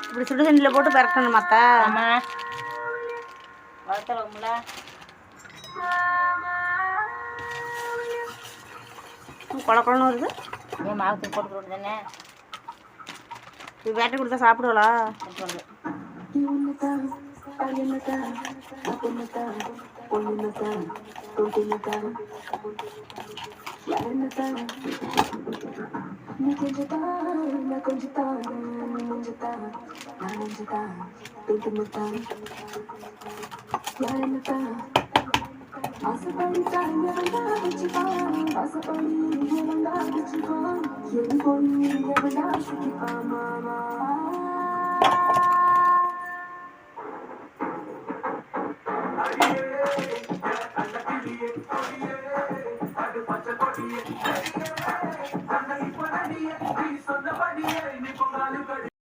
இப்படி சுடு தண்ணியில் போட்டு பறக்கணும் மாத்தா. ஆமாம் வளர்த்தலாம்ல. குழக்கணும் வருது. ஏன் மாவுக்கு போட்டு தானே இது வேட்டை கொடுத்தா சாப்பிடுவலா?